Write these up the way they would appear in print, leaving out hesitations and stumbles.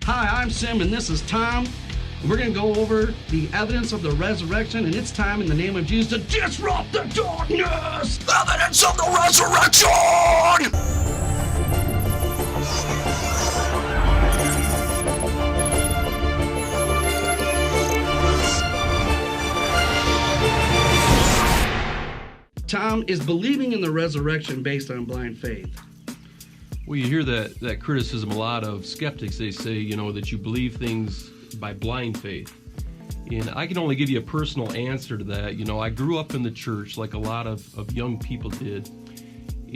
Hi, I'm Sim, and this is Tom. We're going to go over the evidence of the resurrection, and it's time in the name of Jesus to disrupt the darkness! Evidence of the resurrection! Tom, is believing in the resurrection based on blind faith? Well, you hear that criticism a lot of skeptics. They say, that you believe things by blind faith. And I can only give you a personal answer to that. I grew up in the church like a lot of young people did.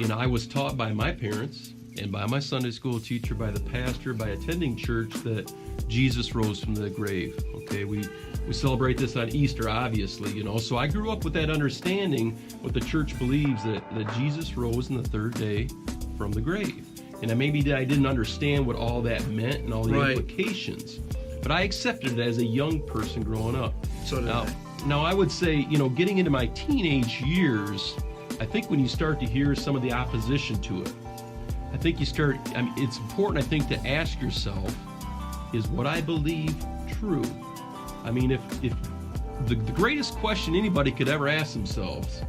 And I was taught by my parents and by my Sunday school teacher, by the pastor, by attending church, that Jesus rose from the grave. Okay, we celebrate this on Easter, obviously, So I grew up with that understanding, what the church believes, that Jesus rose on the third day from the grave. And maybe I didn't understand what all that meant and all the implications. But I accepted it as a young person growing up. So did I. Now I would say, getting into my teenage years, I think when you start to hear some of the opposition to it, I think it's important, I think, to ask yourself, is what I believe true? I mean, if the greatest question anybody could ever ask themselves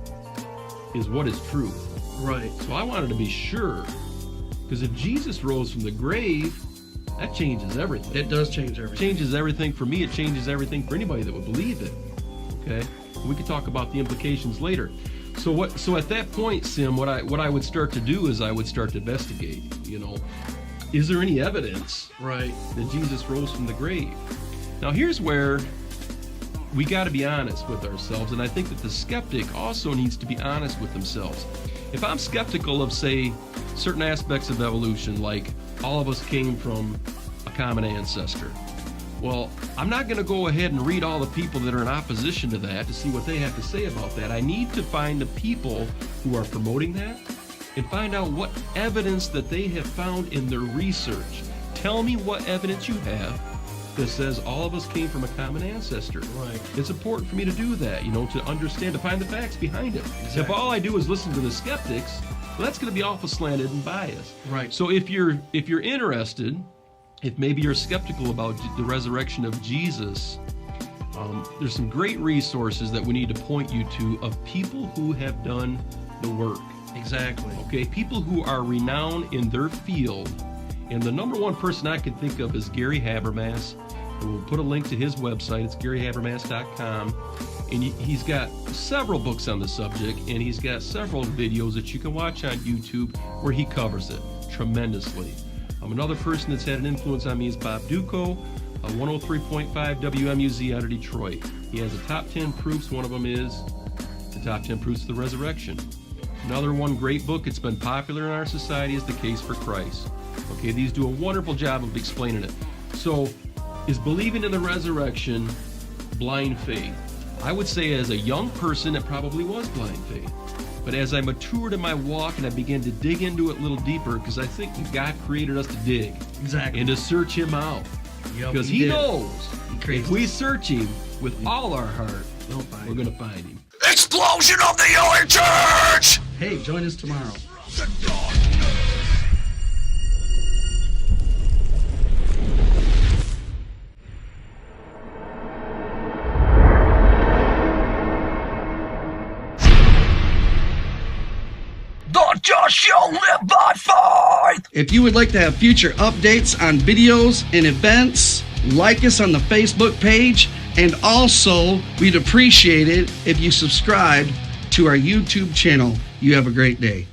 is, what is truth? Right. So I wanted to be sure, because if Jesus rose from the grave, that changes everything. It does change everything. It changes everything for me. It changes everything for anybody that would believe it. Okay? We could talk about the implications later. So at that point, Sim, what I would start to do is I would start to investigate, is there any evidence that Jesus rose from the grave? Now here's where we got to be honest with ourselves, and I think that the skeptic also needs to be honest with themselves. If I'm skeptical of, say, certain aspects of evolution, like all of us came from a common ancestor, well, I'm not going to go ahead and read all the people that are in opposition to that to see what they have to say about that. I need to find the people who are promoting that and find out what evidence that they have found in their research. Tell me what evidence you have that says all of us came from a common ancestor. Right. It's important for me to do that, to understand, to find the facts behind it. Exactly. If all I do is listen to the skeptics, well, that's going to be awful slanted and biased. Right. So if you're interested, if maybe you're skeptical about the resurrection of Jesus, there's some great resources that we need to point you to of people who have done the work. Exactly. Okay, people who are renowned in their field. And the number one person I can think of is Gary Habermas. And we'll put a link to his website. It's garyhabermas.com. And he's got several books on the subject, and he's got several videos that you can watch on YouTube where he covers it tremendously. Another person that's had an influence on me is Bob Duco, 103.5 WMUZ out of Detroit. He has the top 10 proofs. One of them is the top 10 proofs of the resurrection. Another one great book, it's been popular in our society, is The Case for Christ. Okay, these do a wonderful job of explaining it. So, is believing in the resurrection blind faith? I would say as a young person, it probably was blind faith. But as I matured in my walk and I began to dig into it a little deeper, because I think God created us to dig. Exactly. And to search Him out. Because He knows if we search Him with all our heart, we're going to find Him. Explosion of the early church! Hey, join us tomorrow. The just shall live by faith! If you would like to have future updates on videos and events, like us on the Facebook page, and also we'd appreciate it if you subscribe to our YouTube channel. You have a great day.